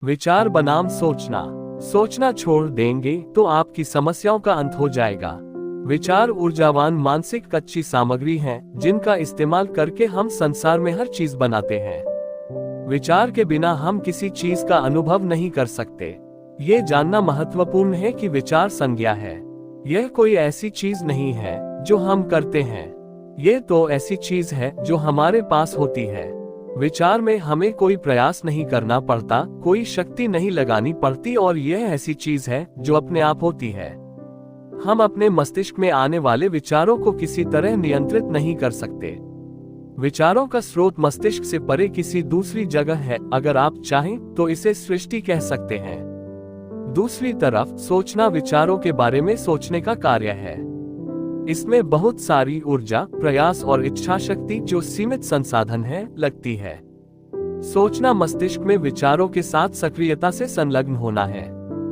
विचार बनाम सोचना। सोचना छोड़ देंगे तो आपकी समस्याओं का अंत हो जाएगा। विचार ऊर्जावान मानसिक कच्ची सामग्री हैं, जिनका इस्तेमाल करके हम संसार में हर चीज बनाते हैं। विचार के बिना हम किसी चीज का अनुभव नहीं कर सकते। ये जानना महत्वपूर्ण है कि विचार संज्ञा है। यह कोई ऐसी चीज नहीं है जो हम करते हैं। ये तो ऐसी चीज है जो हमारे पास होती है। विचार में हमें कोई प्रयास नहीं करना पड़ता, कोई शक्ति नहीं लगानी पड़ती, और यह ऐसी चीज है जो अपने आप होती है। हम अपने मस्तिष्क में आने वाले विचारों को किसी तरह नियंत्रित नहीं कर सकते। विचारों का स्रोत मस्तिष्क से परे किसी दूसरी जगह है। अगर आप चाहें तो इसे सृष्टि कह सकते हैं। दूसरी तरफ सोचना विचारों के बारे में सोचने का कार्य है। इसमें बहुत सारी ऊर्जा, प्रयास और इच्छा शक्ति, जो सीमित संसाधन है, लगती है। सोचना मस्तिष्क में विचारों के साथ सक्रियता से संलग्न होना है।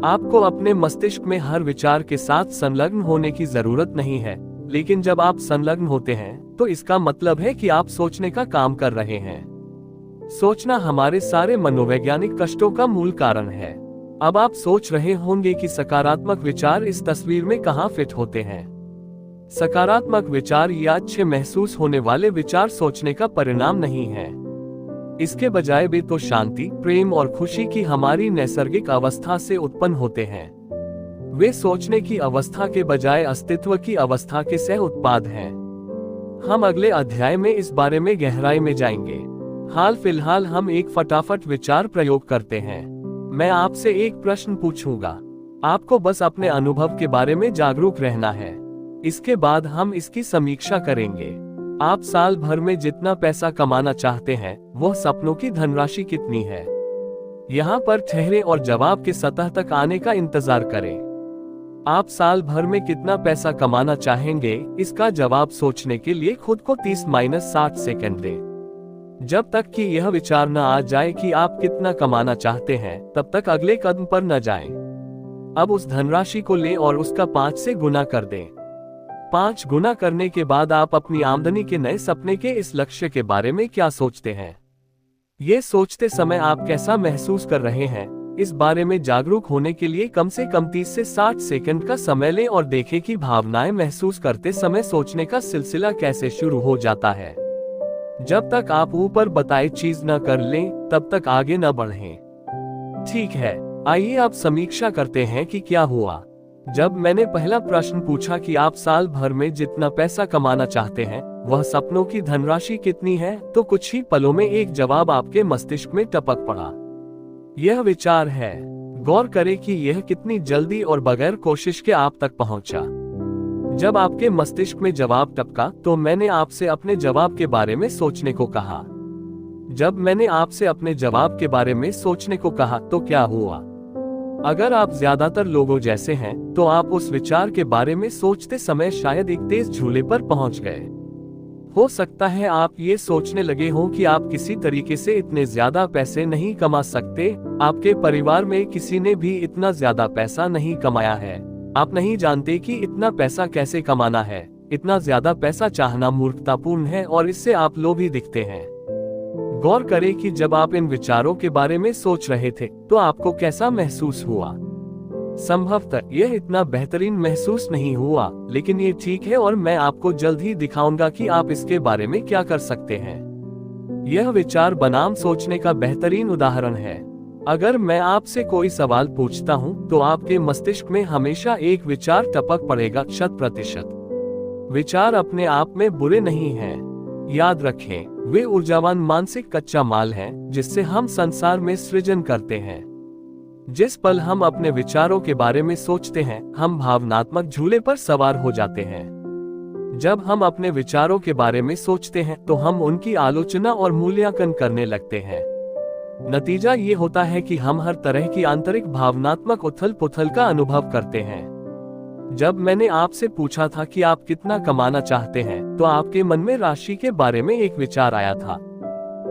आपको अपने मस्तिष्क में हर विचार के साथ संलग्न होने की जरूरत नहीं है, लेकिन जब आप संलग्न होते हैं तो इसका मतलब है कि आप सोचने का काम कर रहे हैं। सोचना हमारे सारे मनोवैज्ञानिक कष्टों का मूल कारण है। अब आप सोच रहे होंगे कि सकारात्मक विचार इस तस्वीर में कहाँ फिट होते हैं। सकारात्मक विचार या अच्छे महसूस होने वाले विचार सोचने का परिणाम नहीं है। इसके बजाय वे तो शांति, प्रेम और खुशी की हमारी नैसर्गिक अवस्था से उत्पन्न होते हैं। वे सोचने की अवस्था के बजाय अस्तित्व की अवस्था के सह उत्पाद हैं। हम अगले अध्याय में इस बारे में गहराई में जाएंगे। हाल फिलहाल हम एक फटाफट विचार प्रयोग करते हैं। मैं आपसे एक प्रश्न पूछूंगा। आपको बस अपने अनुभव के बारे में जागरूक रहना है। इसके बाद हम इसकी समीक्षा करेंगे। आप साल भर में जितना पैसा कमाना चाहते हैं, वह सपनों की धनराशि कितनी है? यहाँ पर ठहरे और जवाब के सतह तक आने का इंतजार करें। आप साल भर में कितना पैसा कमाना चाहेंगे, इसका जवाब सोचने के लिए खुद को 30-60 सेकंड दें। जब तक कि यह विचार न आ जाए कि आप कितना कमाना चाहते हैं, तब तक अगले कदम पर न जाएं। अब उस धनराशि को लें और उसका 5 से गुना कर दें। 5 गुना करने के बाद आप अपनी आमदनी के नए सपने के इस लक्ष्य के बारे में क्या सोचते हैं? ये सोचते समय आप कैसा महसूस कर रहे हैं? इस बारे में जागरूक होने के लिए कम से कम 30 से 60 सेकंड का समय लें और देखें कि भावनाएं महसूस करते समय सोचने का सिलसिला कैसे शुरू हो जाता है। जब तक आप ऊपर बताई चीज न कर लें, तब तक आगे न बढ़ें। ठीक है, आइए अब समीक्षा करते हैं कि क्या हुआ। जब मैंने पहला प्रश्न पूछा कि आप साल भर में जितना पैसा कमाना चाहते हैं, वह सपनों की धनराशि कितनी है, तो कुछ ही पलों में एक जवाब आपके मस्तिष्क में टपक पड़ा। यह विचार है। गौर करें कि यह कितनी जल्दी और बगैर कोशिश के आप तक पहुंचा। जब आपके मस्तिष्क में जवाब टपका, तो मैंने आपसे अपने जवाब के बारे में सोचने को कहा। जब मैंने आपसे अपने जवाब के बारे में सोचने को कहा, तो क्या हुआ? अगर आप ज्यादातर लोगों जैसे हैं, तो आप उस विचार के बारे में सोचते समय शायद एक तेज झूले पर पहुंच गए। हो सकता है आप ये सोचने लगे हों कि आप किसी तरीके से इतने ज्यादा पैसे नहीं कमा सकते। आपके परिवार में किसी ने भी इतना ज्यादा पैसा नहीं कमाया है। आप नहीं जानते कि इतना पैसा कैसे कमाना है। इतना ज्यादा पैसा चाहना मूर्खतापूर्ण है और इससे आप लोभी दिखते हैं। गौर करें कि जब आप इन विचारों के बारे में सोच रहे थे, तो आपको कैसा महसूस हुआ? संभवतः यह इतना बेहतरीन महसूस नहीं हुआ, लेकिन ये ठीक है और मैं आपको जल्द ही दिखाऊंगा कि आप इसके बारे में क्या कर सकते हैं। यह विचार बनाम सोचने का बेहतरीन उदाहरण है। अगर मैं आपसे कोई सवाल पूछता हूं, तो आपके मस्तिष्क में हमेशा एक विचार टपक पड़ेगा, 100%। विचार अपने आप में बुरे नहीं हैं। याद रखें, वे ऊर्जावान मानसिक कच्चा माल हैं, जिससे हम संसार में सृजन करते हैं। जिस पल हम अपने विचारों के बारे में सोचते हैं, हम भावनात्मक झूले पर सवार हो जाते हैं। जब हम अपने विचारों के बारे में सोचते हैं, तो हम उनकी आलोचना और मूल्यांकन करने लगते हैं। नतीजा ये होता है कि हम हर तरह की आंतरिक भावनात्मक उथल पुथल का अनुभव करते हैं। जब मैंने आपसे पूछा था कि आप कितना कमाना चाहते हैं, तो आपके मन में राशि के बारे में एक विचार आया था।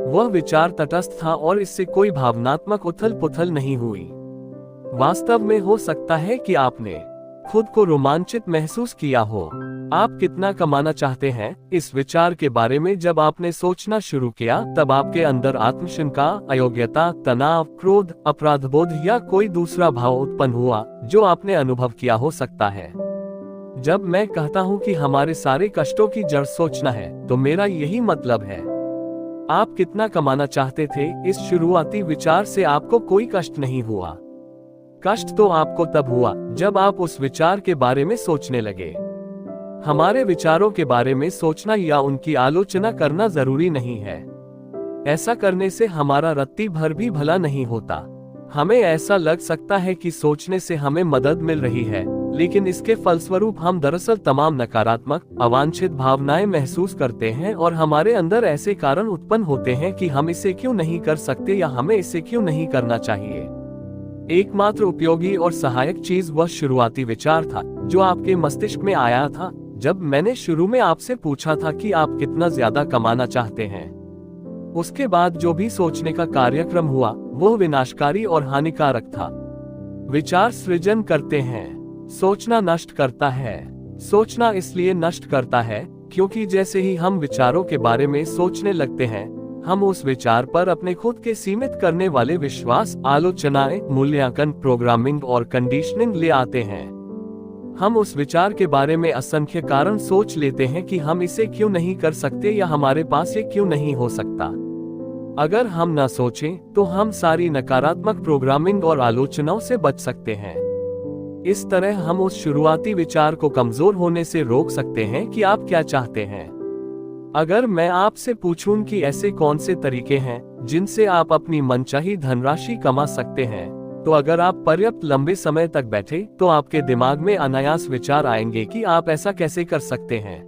वह विचार तटस्थ था और इससे कोई भावनात्मक उथल पुथल नहीं हुई। वास्तव में हो सकता है कि आपने खुद को रोमांचित महसूस किया हो। आप कितना कमाना चाहते हैं, इस विचार के बारे में जब आपने सोचना शुरू किया तब आपके अंदर आत्मशंका, अयोग्यता, तनाव, क्रोध, अपराधबोध या कोई दूसरा भाव उत्पन्न हुआ जो आपने अनुभव किया हो सकता है। जब मैं कहता हूँ कि हमारे सारे कष्टों की जड़ सोचना है, तो मेरा यही मतलब है। आप कितना कमाना चाहते थे, इस शुरुआती विचार से आपको कोई कष्ट नहीं हुआ। कष्ट तो आपको तब हुआ जब आप उस विचार के बारे में सोचने लगे। हमारे विचारों के बारे में सोचना या उनकी आलोचना करना जरूरी नहीं है। ऐसा करने से हमारा रत्ती भर भी भला नहीं होता। हमें ऐसा लग सकता है कि सोचने से हमें मदद मिल रही है, लेकिन इसके फलस्वरूप हम दरअसल तमाम नकारात्मक, अवांछित भावनाएं महसूस करते हैं और हमारे अंदर ऐसे कारण उत्पन्न होते हैं कि हम इसे क्यों नहीं कर सकते या हमें इसे क्यों नहीं करना चाहिए। एकमात्र उपयोगी और सहायक चीज वह शुरुआती विचार था जो आपके मस्तिष्क में आया था जब मैंने शुरू में आपसे पूछा था कि आप कितना ज्यादा कमाना चाहते हैं। उसके बाद जो भी सोचने का कार्यक्रम हुआ वह विनाशकारी और हानिकारक था। विचार सृजन करते हैं, सोचना नष्ट करता है। सोचना इसलिए नष्ट करता है क्योंकि जैसे ही हम विचारों के बारे में सोचने लगते हैं, हम उस विचार पर अपने खुद के सीमित करने वाले विश्वास, आलोचनाएं, मूल्यांकन, प्रोग्रामिंग और कंडीशनिंग ले आते हैं। हम उस विचार के बारे में असंख्य कारण सोच लेते हैं कि हम इसे क्यों नहीं कर सकते या हमारे पास ये क्यों नहीं हो सकता। अगर हम न सोचें तो हम सारी नकारात्मक प्रोग्रामिंग और आलोचनाओं से बच सकते हैं। इस तरह हम उस शुरुआती विचार को कमजोर होने से रोक सकते हैं कि आप क्या चाहते हैं। अगर मैं आपसे पूछूं कि ऐसे कौन से तरीके हैं जिनसे आप अपनी मनचाही धनराशि कमा सकते हैं, तो अगर आप पर्याप्त लंबे समय तक बैठे तो आपके दिमाग में अनायास विचार आएंगे कि आप ऐसा कैसे कर सकते हैं।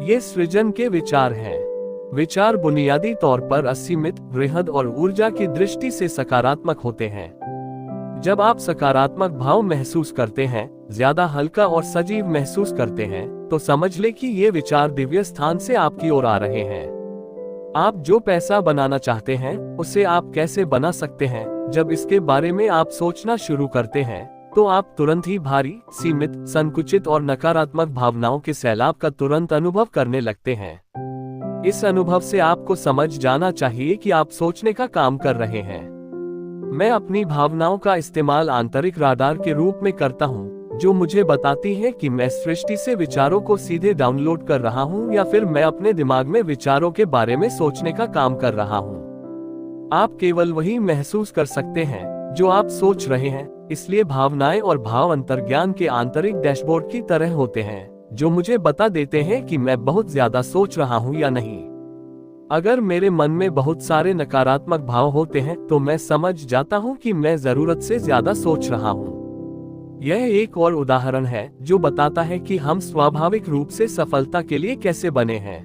ये सृजन के विचार हैं। विचार बुनियादी तौर पर असीमित, वृहद और ऊर्जा की दृष्टि से सकारात्मक होते हैं। जब आप सकारात्मक भाव महसूस करते हैं, ज्यादा हल्का और सजीव महसूस करते हैं, तो समझ ले कि ये विचार दिव्य स्थान से आपकी ओर आ रहे हैं। आप जो पैसा बनाना चाहते हैं उसे आप कैसे बना सकते हैं, जब इसके बारे में आप सोचना शुरू करते हैं तो आप तुरंत ही भारी, सीमित, संकुचित और नकारात्मक भावनाओं के सैलाब का तुरंत अनुभव करने लगते हैं। इस अनुभव से आपको समझ जाना चाहिए कि आप सोचने का काम कर रहे हैं। मैं अपनी भावनाओं का इस्तेमाल आंतरिक राडार के रूप में करता हूं, जो मुझे बताती है कि मैं सृष्टि से विचारों को सीधे डाउनलोड कर रहा हूं या फिर मैं अपने दिमाग में विचारों के बारे में सोचने का काम कर रहा हूं। आप केवल वही महसूस कर सकते हैं जो आप सोच रहे हैं, इसलिए भावनाएं और भाव अंतर्ज्ञान के आंतरिक डैशबोर्ड की तरह होते हैं जो मुझे बता देते हैं कि मैं बहुत ज्यादा सोच रहा हूं या नहीं। अगर मेरे मन में बहुत सारे नकारात्मक भाव होते हैं तो मैं समझ जाता हूं कि मैं जरूरत से ज्यादा सोच रहा हूं। यह एक और उदाहरण है जो बताता है कि हम स्वाभाविक रूप से सफलता के लिए कैसे बने हैं।